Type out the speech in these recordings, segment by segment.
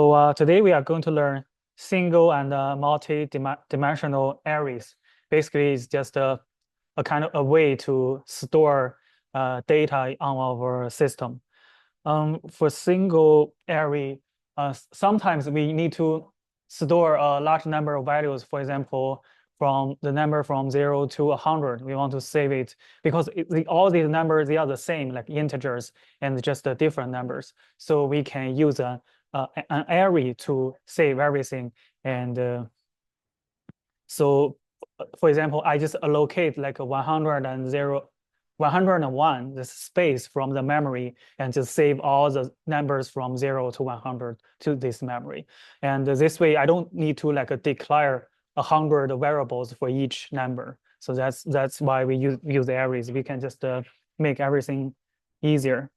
So today we are going to learn single and multi-dimensional arrays. Basically, it's just a kind of a way to store data on our system. For single array, sometimes we need to store a large number of values. For example, from the number from 0 to 100, we want to save it because all these numbers, they are the same, like integers and just different numbers. So we can use an array to save everything. And so, for example, I just allocate like a 101, this space from the memory, and just save all the numbers from 0 to 100 to this memory. And this way, I don't need to like declare 100 variables for each number. So that's why we use arrays. We can just make everything easier.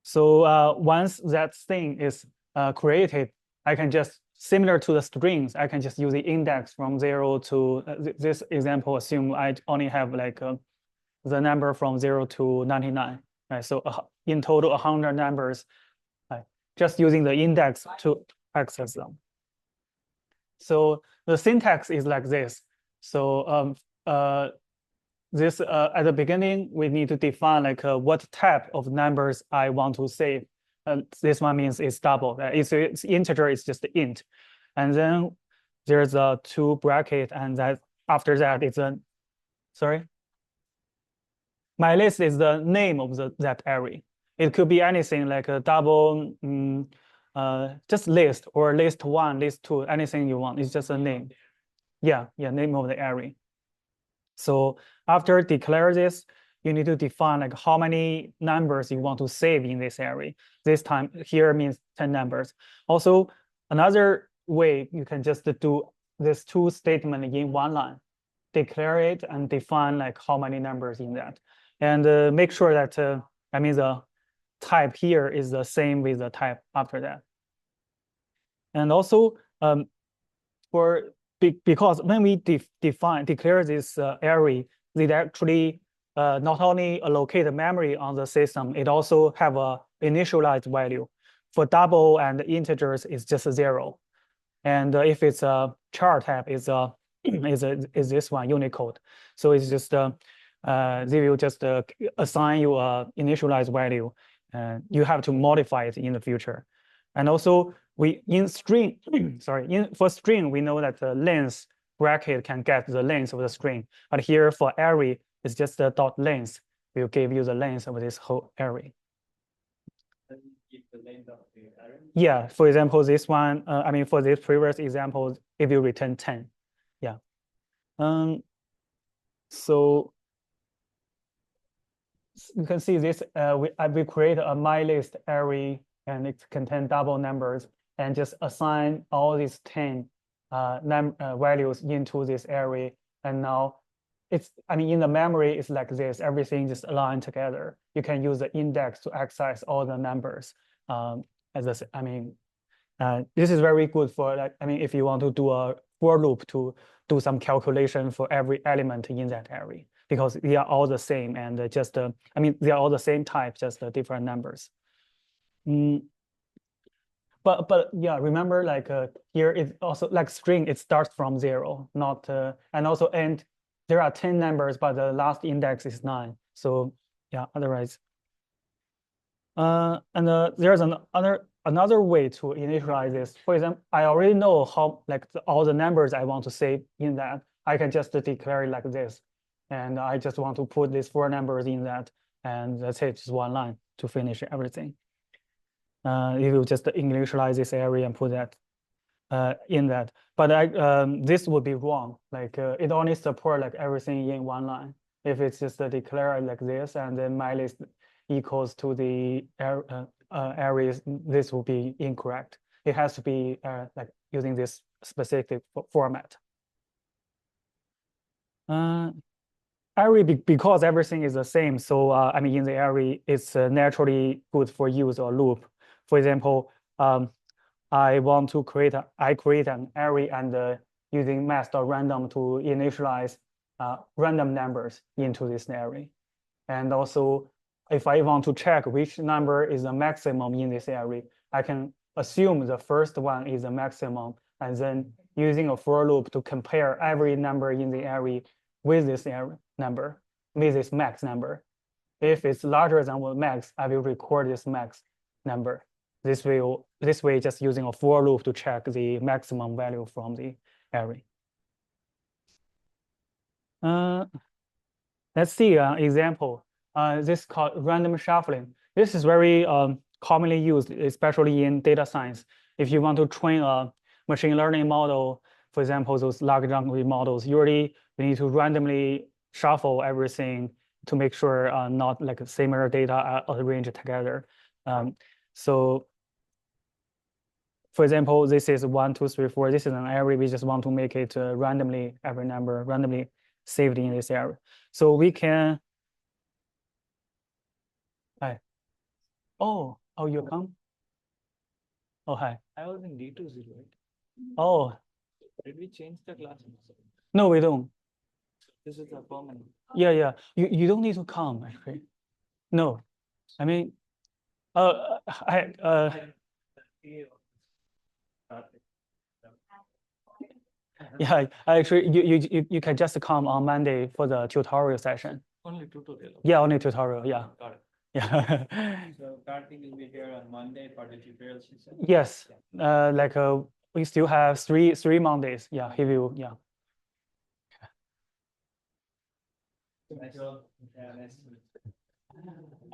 So once that thing is created, I can just, similar to the strings, I can just use the index from 0 to this example. Assume I only have like the number from 0 to 99. Right? So in total, 100 numbers, right? Just using the index to access them. So the syntax is like this. So this at the beginning, we need to define like what type of numbers I want to save. This one means it's double. It's integer, it's just int. And then there's a two bracket, and that after that it's a, sorry? My list is the name of that array. It could be anything like a double, just list or list one, list two, anything you want. It's just a name. Yeah, name of the array. So after declare this, you need to define like how many numbers you want to save in this array. This time here means 10 numbers. Also, another way you can just do this two statement in one line, declare it and define like how many numbers in that. And make sure that, I mean, the type here is the same with the type after that. And also, because when we declare this array, it actually not only allocate the memory on the system, it also have a initialized value. For double and integers, it's just 0. And if it's a char type, is this one Unicode. So it's just they will just assign you a initialized value, and you have to modify it in the future. And also in string, for string, we know that the length bracket can get the length of the string. But here for array, it's just the dot length will give you the length of this whole array. The length of the array? Yeah, for example, this one, I mean, for this previous example, if you return 10, yeah. So you can see this, we create a MyList array, and it contains double numbers, and just assign all these 10 values into this array. And now I mean, in the memory, it's like this, everything just aligned together. You can use the index to access all the numbers. This is very good for, like, I mean, if you want to do a for loop to do some calculation for every element in that array, because they are all the same, and just, I mean, they are all the same type, just different numbers. But yeah, remember, like here it also, like string, it starts from 0, not and also end. There are 10 numbers, but the last index is 9. So yeah, otherwise. And there's another way to initialize this. For example, I already know how, like, all the numbers I want to save in that. I can just declare it like this, and I just want to put these 4 numbers in that, and that's it, just one line to finish everything. You will just initialize this array and put that in that. But this would be wrong. Like it only support like everything in one line. If it's just declare like this, and then MyList equals to the arrays, this will be incorrect. It has to be like using this specific format. Array, because everything is the same, so I mean, in the array, it's naturally good for use or loop. For example, I want to create an array, and using math.random to initialize random numbers into this array. And also, if I want to check which number is the maximum in this array, I can assume the first one is the maximum, and then using a for loop to compare every number in the array with this number, with this max number. If it's larger than one max, I will record this max number. This way, just using a for loop to check the maximum value from the array. Let's see an example. This is called random shuffling. This is very commonly used, especially in data science. If you want to train a machine learning model, for example, those large language models, usually we need to randomly shuffle everything to make sure not like similar data are arranged together. So for example, this is 1, 2, 3, 4. This is an array. We just want to make it randomly, every number randomly saved in this array. So we can, hi. Oh, you come? Oh, hi. I was in D20, right? Oh, Did we change the class? no, we don't. This is a permanent. Yeah. You don't need to come, actually. No, I mean, yeah, actually, you can just come on Monday for the tutorial session. Only tutorial. Yeah, only tutorial. Yeah, Got it. yeah. So Karthik will be here on Monday for the tutorial session. Yes, like we still have three Mondays. Yeah, he will. Yeah. Nice. Yeah, nice.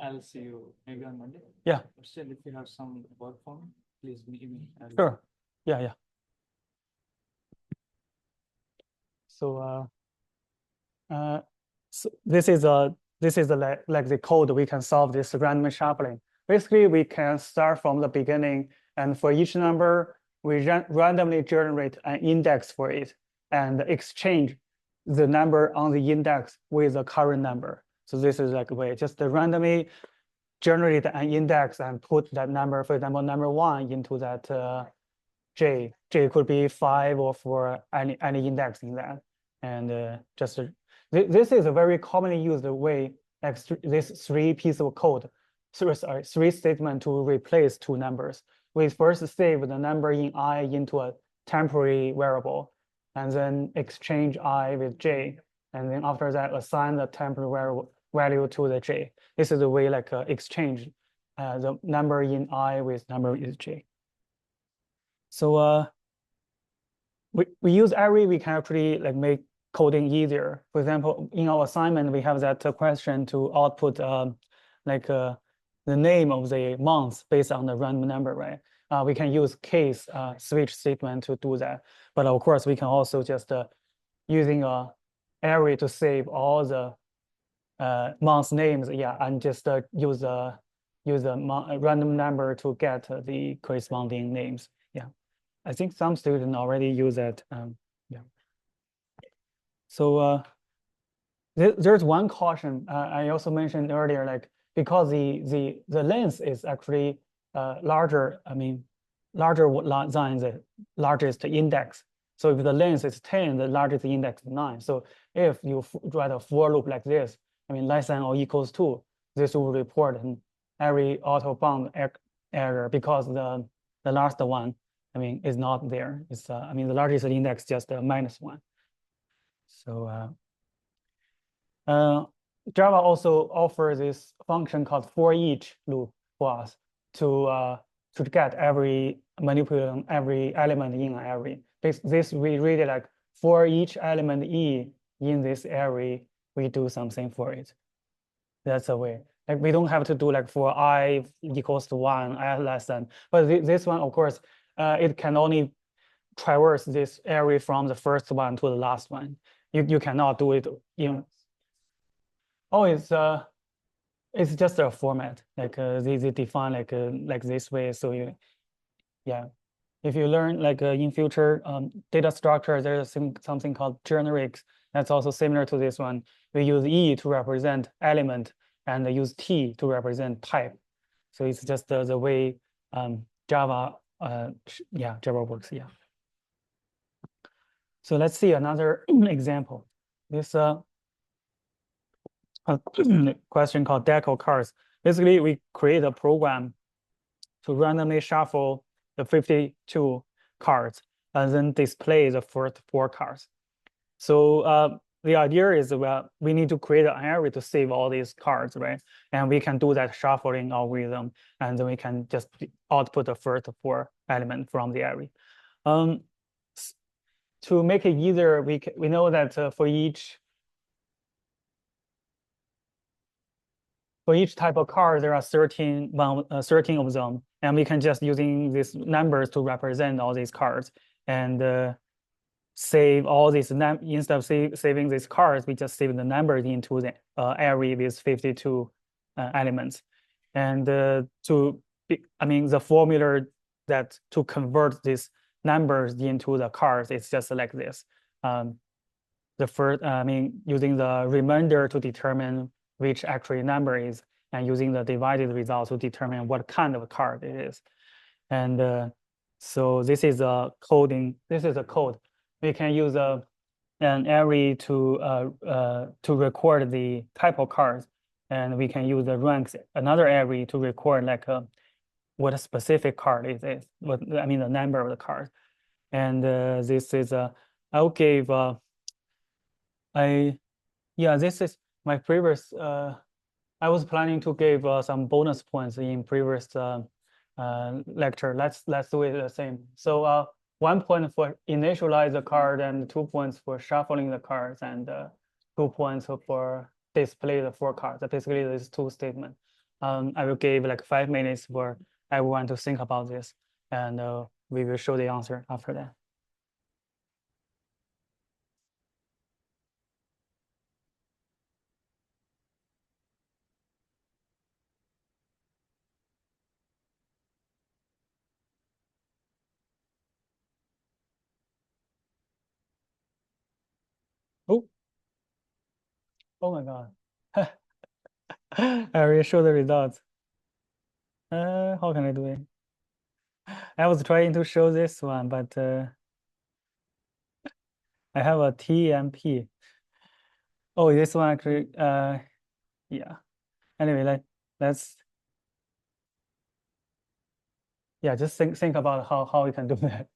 I'll see you maybe on Monday. Yeah. Still, if you have some work for me, please meet me. Sure. Yeah. So so this is like the code we can solve this random shuffling. Basically, we can start from the beginning, and for each number, we randomly generate an index for it and exchange the number on the index with the current number. So this is like a way just randomly generate an index and put that number, for example, number 1 into that J. J could be 5 or 4, any index in that. And this is a very commonly used way, like this 3 piece of code, sorry, 3 statement to replace 2 numbers. We first save the number in I into a temporary variable, and then exchange I with J, and then after that assign the temporary value to the J. This is the way like exchange the number in I with number in J. So we use array, we can actually like make coding easier. For example, in our assignment, we have that question to output the name of the month based on the random number, right? We can use case switch statement to do that. But of course, we can also just using a array to save all the month names, yeah, and just use a random number to get the corresponding names. Yeah, I think some students already use that. Yeah. So there's one caution I also mentioned earlier, like because the length is actually larger. I mean, larger than the largest index. So if the length is 10, the largest index is 9. So if you write a for loop like this, I mean, less than or equals to, this will report an every auto bound error because the last one, I mean, is not there. It's I mean, the largest index just -1. So Java also offers this function called for each loop for us to get manipulating every element in an array. This we really like for each element E in this array, we do something for it. That's a way. Like we don't have to do like for I equals to 1, I less than. But this one, of course, it can only traverse this array from the first one to the last one. You cannot do it in. Oh, it's just a format. Like they define like this way. So yeah. If you learn like in future data structure, there's something called generics. That's also similar to this one. We use E to represent element and use T to represent type. So it's just the way Java works. Yeah. So let's see another example. This question called deck of cards. Basically, we create a program to randomly shuffle the 52 cards, and then display the first 4 cards. So the idea is we need to create an array to save all these cards, right? And we can do that shuffling algorithm, and then we can just output the first 4 elements from the array. To make it easier, we know that for each type of card, there are 13 of them, and we can just using these numbers to represent all these cards and save all these instead of saving these cards, we just save the numbers into the array with 52 elements. And the formula that to convert these numbers into the cards, it's just like this. The first, using the remainder to determine which actual number is, and using the divided result to determine what kind of card it is. And so this is a coding. This is a code. We can use an array to record the type of cards, and we can use the ranks another array to record like what a specific card is this. The number of the card. And this is I'll give this is my previous. I was planning to give some bonus points in previous lecture. Let's do it the same. So 1 point for initialize the card, and 2 points for shuffling the cards, and 2 points for display the 4 cards. Basically, these 2 statements. I will give like 5 minutes for everyone to think about this, and we will show the answer after that. Oh, oh my God. I already showed the results. How can I do it? I was trying to show this one, but I have a TMP. Oh, this one actually, yeah. Anyway, let's just think about how we can do that.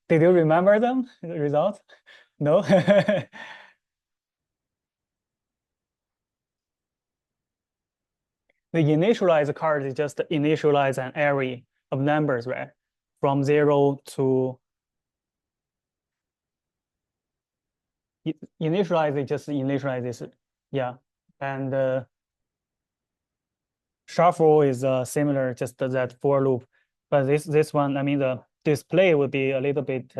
Did you remember them, the results? No? The initialize card is just initialize an array of numbers, right? From 0 to initialize it, just initialize this. Yeah. And shuffle is similar, just that for loop. But this one, the display would be a little bit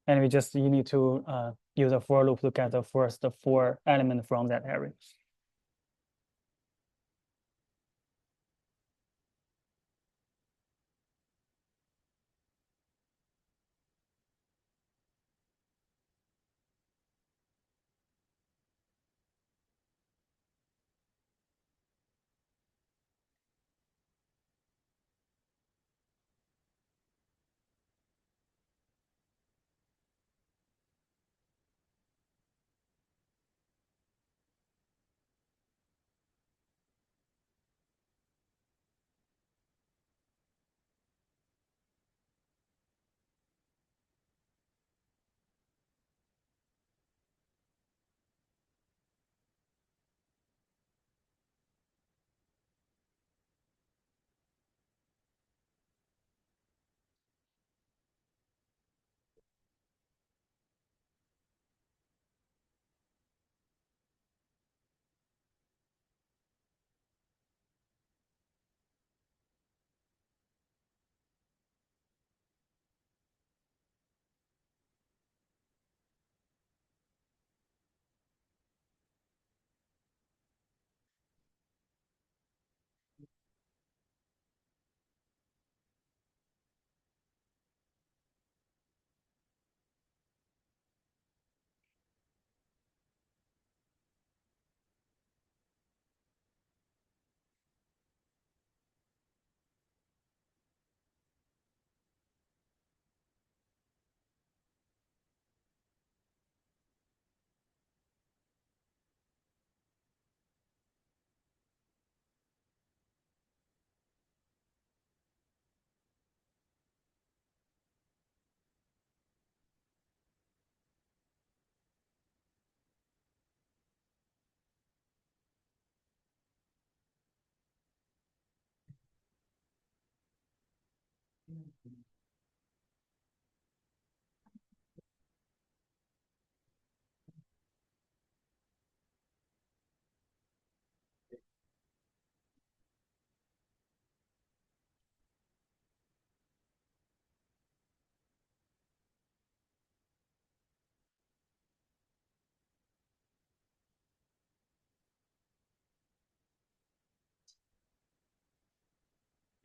and you need to use a for loop to get the first 4 element from that array.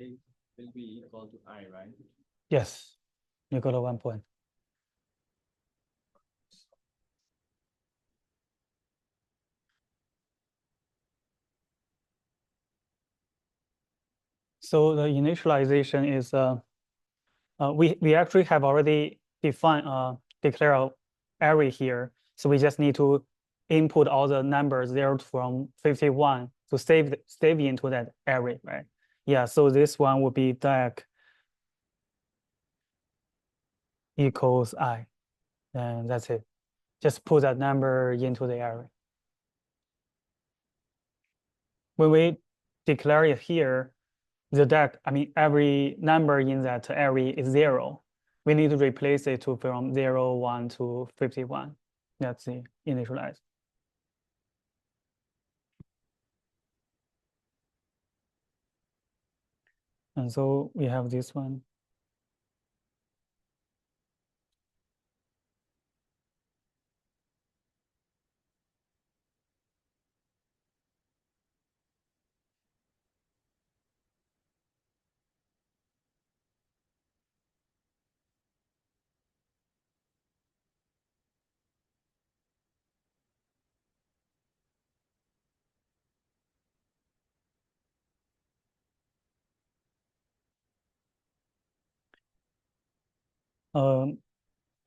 It will be equal to I, right? Yes, equal to 1 point. So the initialization is we actually have already defined declare a array here. So we just need to input all the numbers there from 51 to save into that array, right? Yeah, so this one would be deck equals I, and that's it. Just put that number into the array. When we declare it here, the deck, I mean, every number in that array is 0. We need to replace it from 0, 1 to 51. That's the initialize. And so we have this one.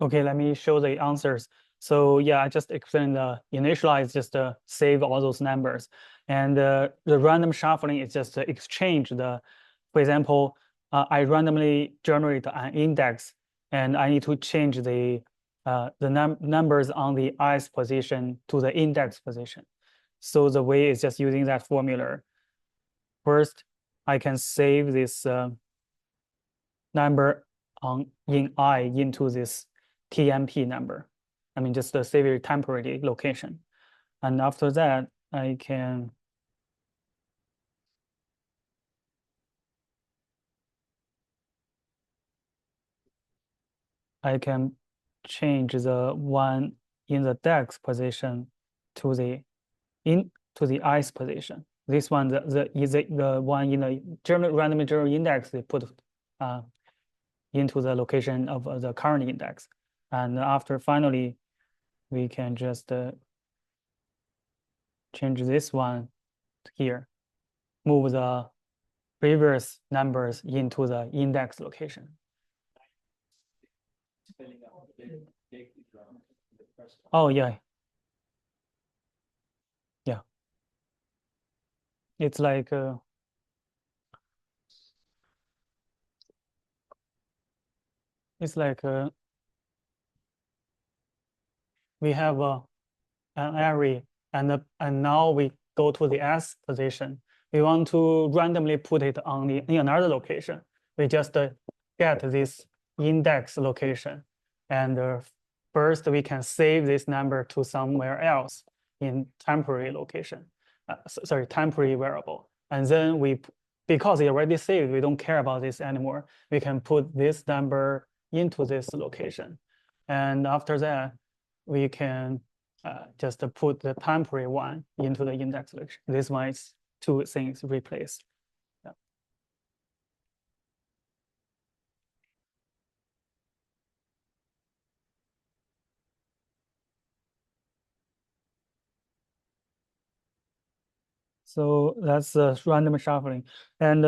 Okay, let me show the answers. So yeah, I just explained the initialize just save all those numbers. And the random shuffling is just to exchange for example, I randomly generate an index and I need to change the numbers on the ith position to the index position. So the way is just using that formula. First, I can save this number in I into this TMP number. I mean, just save a temporary location. And after that, I can change the one in the DEX position to the ith position. This one, the one in the random general index, they put into the location of the current index. And after finally, we can just change this one here, move the previous numbers into the index location. Oh, yeah. Yeah. It's like, we have an array and now we go to the S position. We want to randomly put it in another location. We just get this index location. And first we can save this number to somewhere else in temporary location. Sorry, temporary variable. And then because it already saved, we don't care about this anymore. We can put this number into this location. And after that, we can just put the temporary one into the index location. This one is two things replaced. Yeah. So that's the random shuffling. And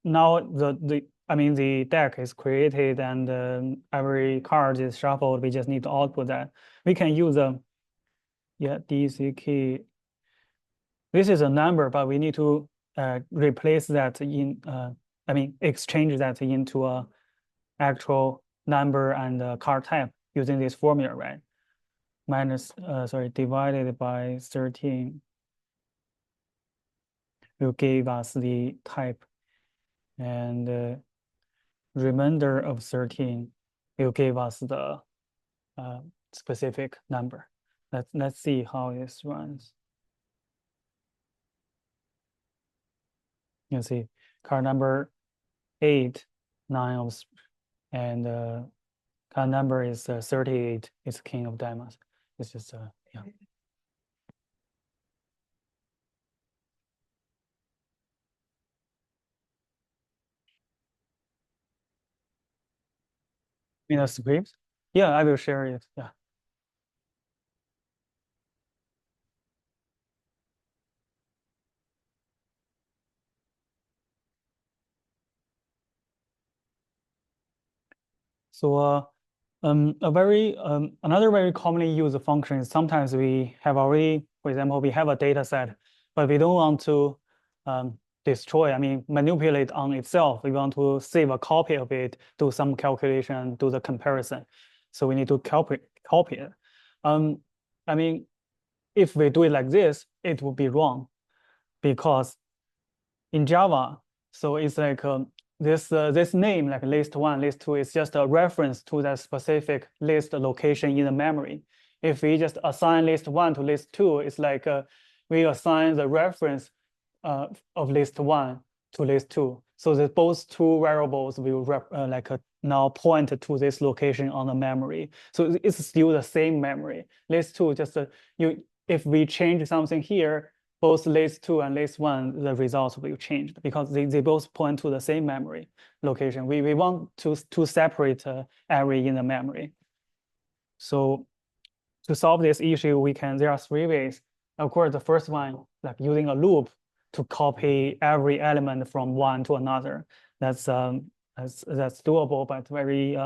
now the deck is created and every card is shuffled. We just need to output that. We can use DC key. This is a number, but we need to replace that exchange that into a actual number and card type using this formula, right? Divided by 13 will give us the type, and remainder of 13 will give us the specific number. Let's see how this runs. You see card number 8, 9 and card number is 38. It's king of diamonds. It's just yeah. In the script? Yeah, I will share it. Yeah. So another very commonly used function is sometimes we have already, for example, we have a data set, but we don't want to destroy, manipulate on itself. We want to save a copy of it, do some calculation, do the comparison. So we need to copy it. If we do it like this, it would be wrong because in Java, so it's like this name, like list 1, list 2, is just a reference to that specific list location in the memory. If we just assign list 1 to list 2, it's like we assign the reference of list 1 to list 2. So that both two variables will now point to this location on the memory. So it's still the same memory. List 2, just if we change something here, both list 2 and list 1, the results will change because they both point to the same memory location. We want to separate array in the memory. So to solve this issue, there are 3 ways. Of course, the first one, like using a loop to copy every element from one to another. That's doable, but very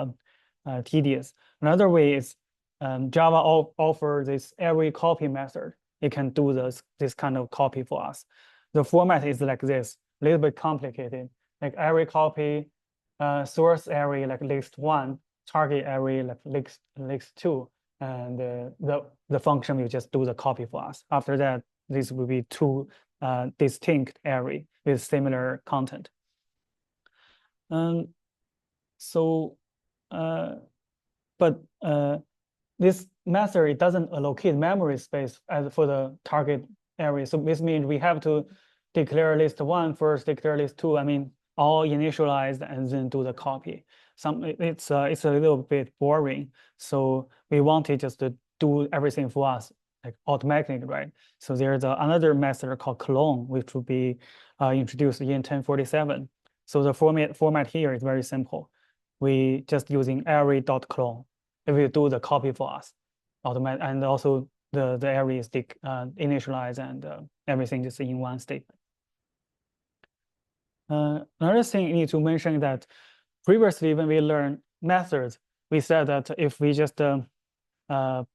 tedious. Another way is Java offers this array copy method. It can do this kind of copy for us. The format is like this, a little bit complicated. Like array copy, source array like list 1, target array like list 2, and the function will just do the copy for us. After that, this will be 2 distinct array with similar content. This method, it doesn't allocate memory space for the target array. So this means we have to declare list 1 first, declare list 2. All initialized and then do the copy. It's a little bit boring. So we wanted just to do everything for us, like automatically, right? So there's another method called clone, which will be introduced in 1047. So the format here is very simple. We just using array.clone. It will do the copy for us, and also the array is initialized and everything is in one statement. Another thing you need to mention that previously when we learned methods, we said that if we just put for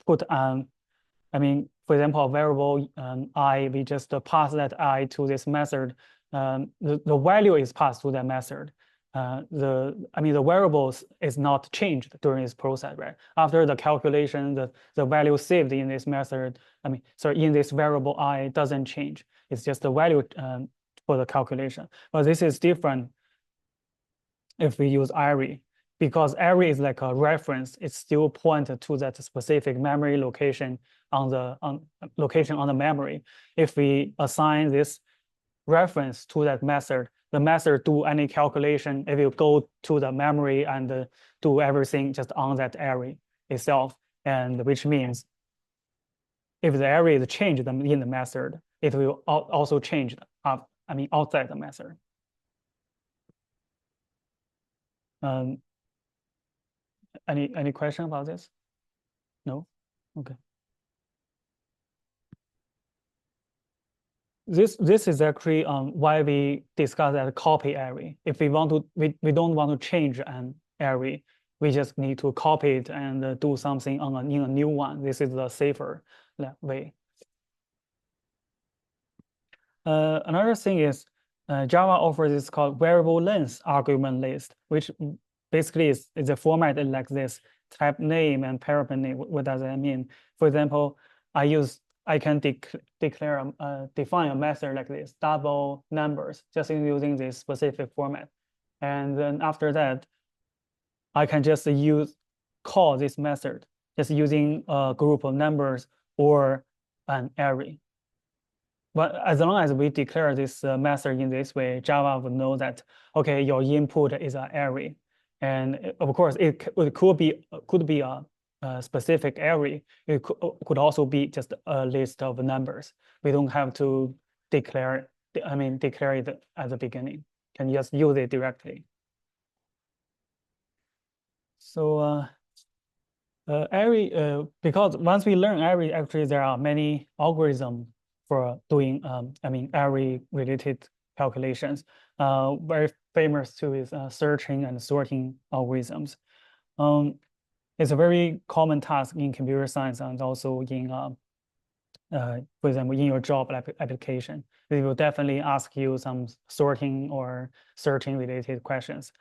example, a variable I, we just pass that I to this method. The value is passed to that method. The variables is not changed during this process, right? After the calculation, the value saved in this method, in this variable I doesn't change. It's just the value for the calculation. But this is different if we use array, because array is like a reference. It's still pointed to that specific memory location on the memory. If we assign this reference to that method, the method do any calculation, it will go to the memory and do everything just on that array itself. And which means if the array is changed in the method, it will also change outside the method. Any question about this? No? Okay. This is actually why we discuss that copy array. If we want to, we don't want to change an array, we just need to copy it and do something in a new one. This is the safer way. Another thing is Java offers this called variable length argument list, which basically is a format like this: type name and parameter name. What does that mean? For example, I can define a method like this, double numbers, just using this specific format. And then after that, I can just call this method, just using a group of numbers or an array. But as long as we declare this method in this way, Java would know that, okay, your input is an array. And of course, it could be a specific array. It could also be just a list of numbers. We don't have to declare it at the beginning. Can just use it directly. So array, because once we learn array, actually there are many algorithms for doing array related calculations. Very famous too is searching and sorting algorithms. It's a very common task in computer science and also in for example, in your job application. They will definitely ask you some sorting or searching related questions.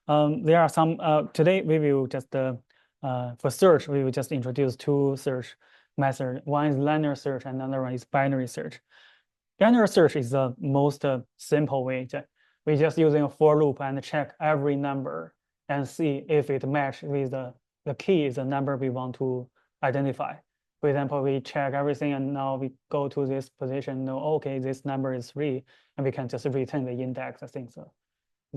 There are some, today we will just, for search, we will just introduce two search methods. One is linear search and another one is binary search. Linear search is the most simple way. We just using a for loop and check every number and see if it matches with the key is the number we want to identify. For example, we check everything and now we go to this position, know, okay, this number is 3, and we can just return the index, I think so.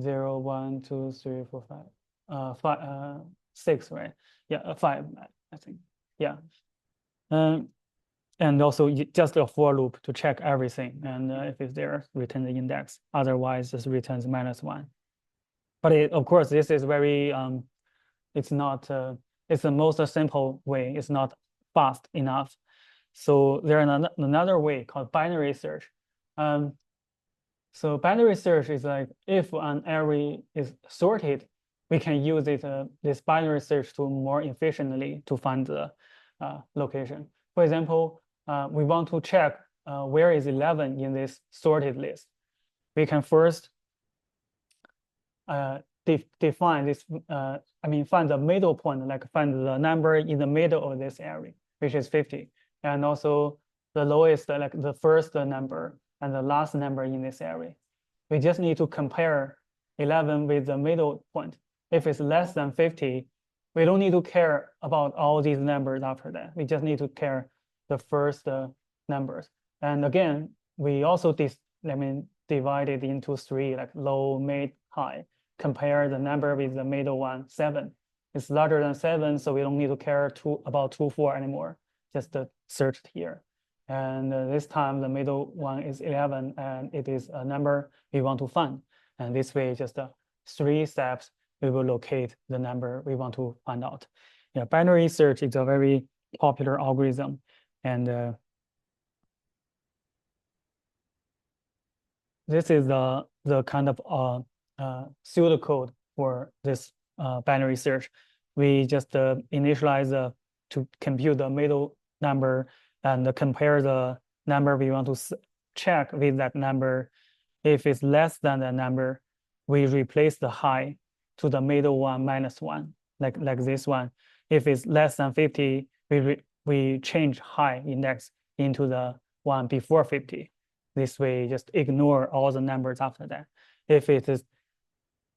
0, 1, 2, 3, 4, 5, 6, right? Yeah, 5, I think. Yeah. And also just a for loop to check everything. And if it's there, return the index. Otherwise, just returns -1. But of course, this is very, it's not, it's the most simple way. It's not fast enough. So there's another way called binary search. So binary search is like if an array is sorted, we can use this binary search to more efficiently to find the location. For example, we want to check where is 11 in this sorted list. We can first define this, find the middle point, like find the number in the middle of this array, which is 50. And also the lowest, like the first number and the last number in this array. We just need to compare 11 with the middle point. If it's less than 50, we don't need to care about all these numbers after that. We just need to care the first numbers. And again, we also divide it into 3, like low, mid, high. Compare the number with the middle one, 7. It's larger than 7, so we don't need to care about 2, 4 anymore. Just search here. And this time the middle one is 11, and it is a number we want to find. And this way, just 3 steps, we will locate the number we want to find out. Yeah, binary search is a very popular algorithm. And this is the kind of pseudocode for this binary search. We just initialize to compute the middle number and compare the number we want to check with that number. If it's less than the number, we replace the high to the middle one -1, like this one. If it's less than 50, we change high index into the one before 50. This way, just ignore all the numbers after that. If it is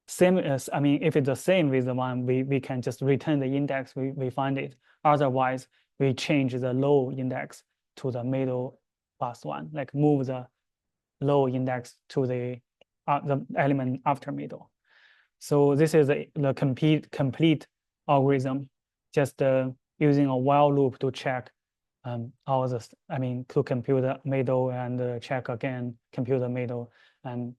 same as, if it's the same with the one, we can just return the index we find it. Otherwise, we change the low index to the middle +1, like move the low index to the element after middle. So this is the complete algorithm, just using a while loop to check all this, to compute the middle and check again, compute the middle, and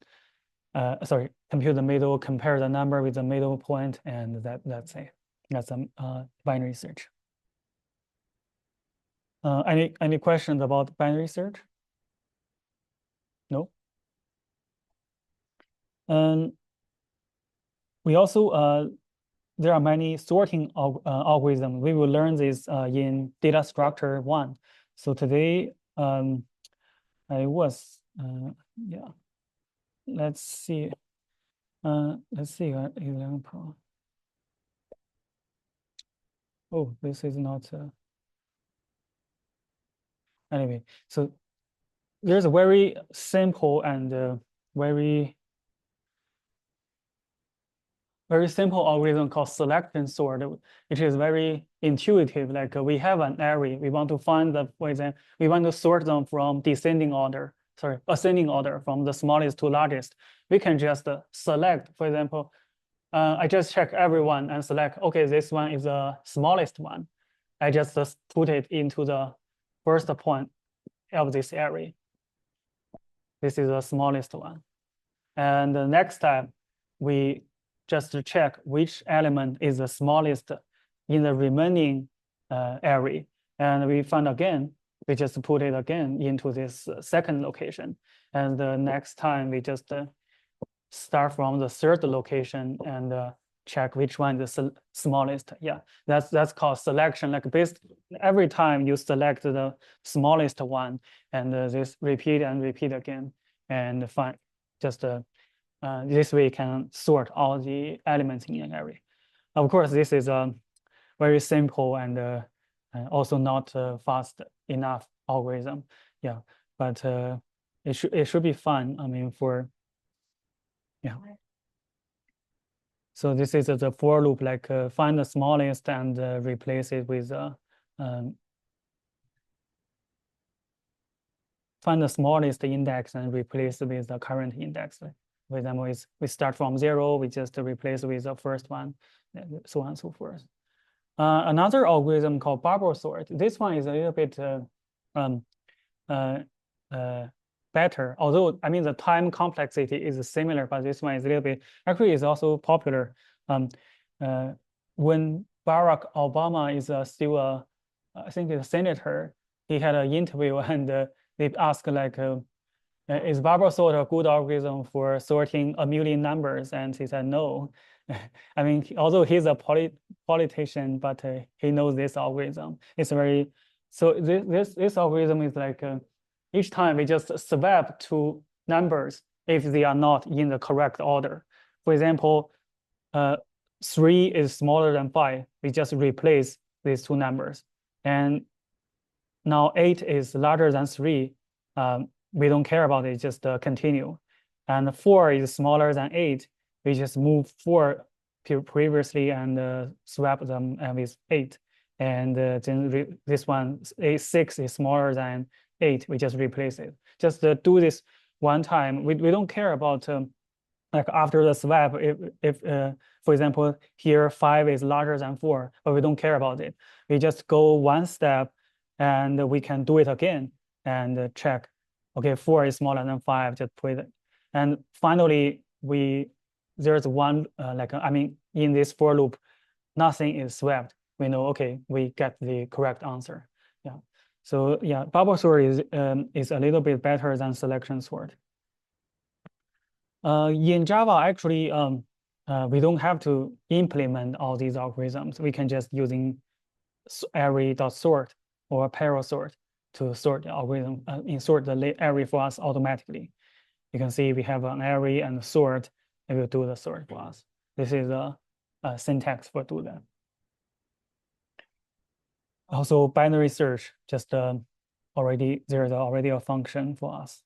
compute the middle, compare the number with the middle point, and that's it. That's a binary search. Any questions about binary search? No. We also there are many sorting algorithms. We will learn this in data structure 1. So today I was yeah. Let's see. Let's see 11 Pro. Oh, this is not. Anyway, so there's a very simple and very very simple algorithm called selection sort, which is very intuitive. Like we have an array, we want to find the, for example, we want to sort them from ascending order from the smallest to largest. We can just select, for example, I just check everyone and select, okay, this one is the smallest one. I just put it into the first point of this array. This is the smallest one. And the next step, we just check which element is the smallest in the remaining array. And we find again, we just put it again into this second location. And the next time we just start from the third location and check which one is the smallest. Yeah, that's called selection. Like every time you select the smallest one, and this repeat and repeat again, and find just this way you can sort all the elements in an array. Of course, this is a very simple and also not fast enough algorithm. Yeah, but it should be fun. I mean, yeah. So this is the for loop, like find the smallest and replace it with find the smallest index and replace it with the current index. For example, we start from 0, we just replace with the first one, so on and so forth. Another algorithm called bubble sort. This one is a little bit better, although I mean the time complexity is similar, but this one is a little bit, actually is also popular. When Barack Obama is still I think a senator, he had an interview and they asked like, is bubble sort a good algorithm for sorting a million numbers? And he said no. I mean, although he's a politician, but he knows this algorithm. It's very, so this algorithm is like, each time we just swap two numbers if they are not in the correct order. For example, 3 is smaller than 5. We just replace these two numbers. And now 8 is larger than 3. We don't care about it, just continue. And 4 is smaller than 8. We just move 4 previously and swap them with 8. And then this one, 6 is smaller than 8. We just replace it. Just do this one time. We don't care about like after the swap, if for example, here 5 is larger than 4, but we don't care about it. We just go one step and we can do it again and check, okay, 4 is smaller than 5, just put it. And finally, there's one, I mean, in this for loop, nothing is swapped. We know, okay, we get the correct answer. Yeah. So yeah, bubble sort is a little bit better than selection sort. In Java, actually, we don't have to implement all these algorithms. We can just using array.sort or parasort to sort the algorithm, insert the array for us automatically. You can see we have an array and sort, and we'll do the sort for us. This is a syntax for do that. Also, binary search, just there's already a function for us.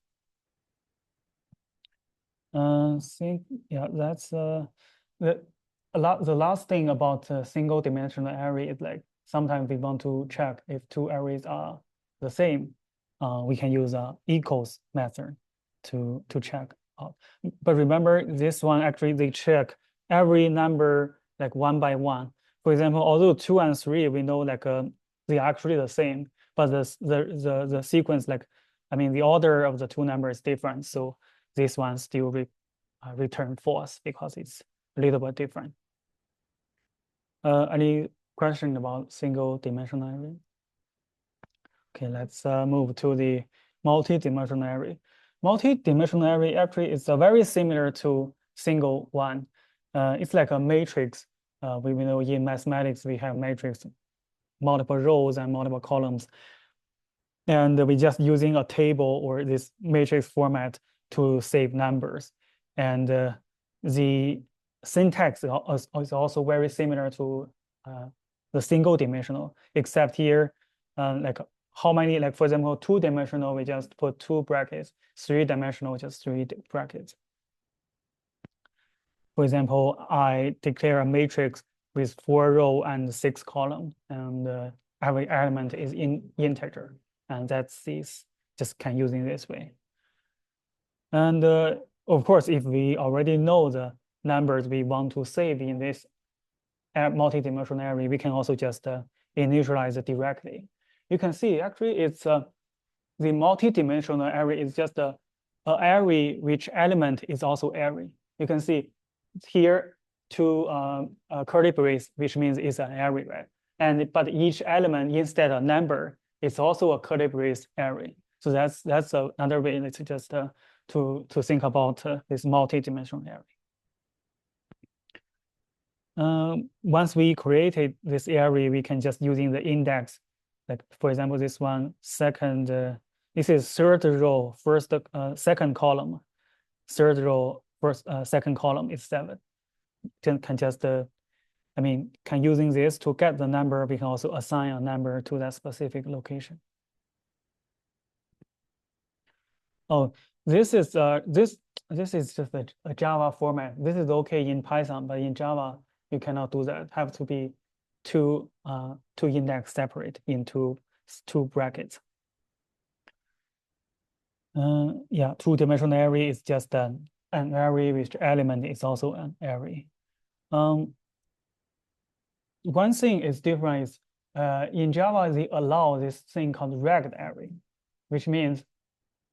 Yeah, that's the last thing about single dimensional array is like sometimes we want to check if two arrays are the same. We can use a equals method to check out. But remember, this one actually they check every number like one by one. For example, although 2 and 3 we know like they are actually the same, but the sequence, like I mean the order of the two numbers is different. So this one still return false because it's a little bit different. Any question about single dimensional array? Okay, let's move to the multi-dimensional array. Multi-dimensional array actually is very similar to single one. It's like a matrix. We know in mathematics we have matrix, multiple rows and multiple columns. And we're just using a table or this matrix format to save numbers. And the syntax is also very similar to the single dimensional, except here, like how many, like for example, 2-dimensional, we just put 2 brackets, 3-dimensional, just 3 brackets. For example, I declare a matrix with 4 row and 6 column, and every element is in integer, and that's this. Just can use in this way. And of course, if we already know the numbers we want to save in this multi-dimensional array, we can also just initialize it directly. You can see actually it's the multi-dimensional array is just a array which element is also array. You can see here two curly brace, which means it's an array, right? But each element instead of number is also a curly brace array. So that's another way. Let's just to think about this multi-dimensional array. Once we created this array, we can just using the index, like for example, this one second. This is third row, first second column, third row, first second column is 7. Can just can using this to get the number, we can also assign a number to that specific location. Oh, this is just a Java format. This is okay in Python, but in Java you cannot do that. Have to be two index separate into two brackets. Yeah, two-dimensional array is just an array which element is also an array. One thing is different is in Java they allow this thing called rect array, which means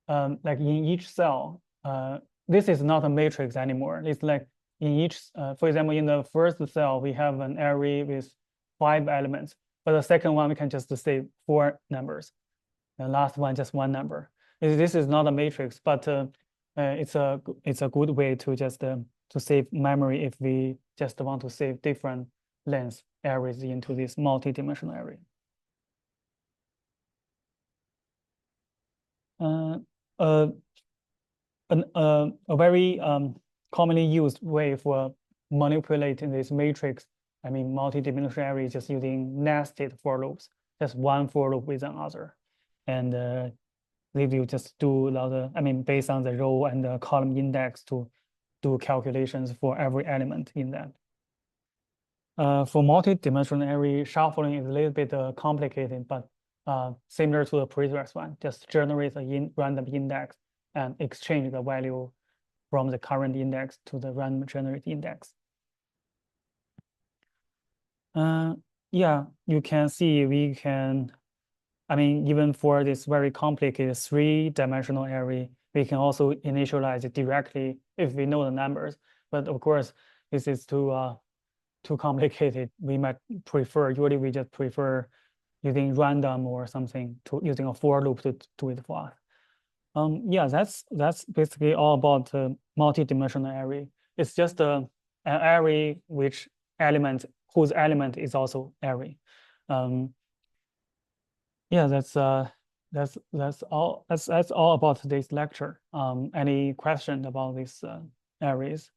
like in each cell, this is not a matrix anymore. It's like in each, for example, in the first cell we have an array with 5 elements, but the second one we can just say 4 numbers. The last one just 1 number. This is not a matrix, but it's a good way to just to save memory if we just want to save different length arrays into this multi-dimensional array. A very commonly used way for manipulating this matrix, multi-dimensional array, just using nested for loops, just one for loop with another, and they will just do a lot of, based on the row and the column index to do calculations for every element in that. For multi-dimensional array, shuffling is a little bit complicated, but similar to the previous one, just generate a random index and exchange the value from the current index to the random generated index. Yeah, you can see we can, even for this very complicated 3-dimensional array, we can also initialize it directly if we know the numbers. But of course, this is too complicated. We might prefer, usually we just prefer using random or something, to using a for loop to do it for us. Yeah, that's basically all about multi-dimensional array. It's just an array whose element is also array. Yeah, that's all. That's all about today's lecture. Any question about these arrays?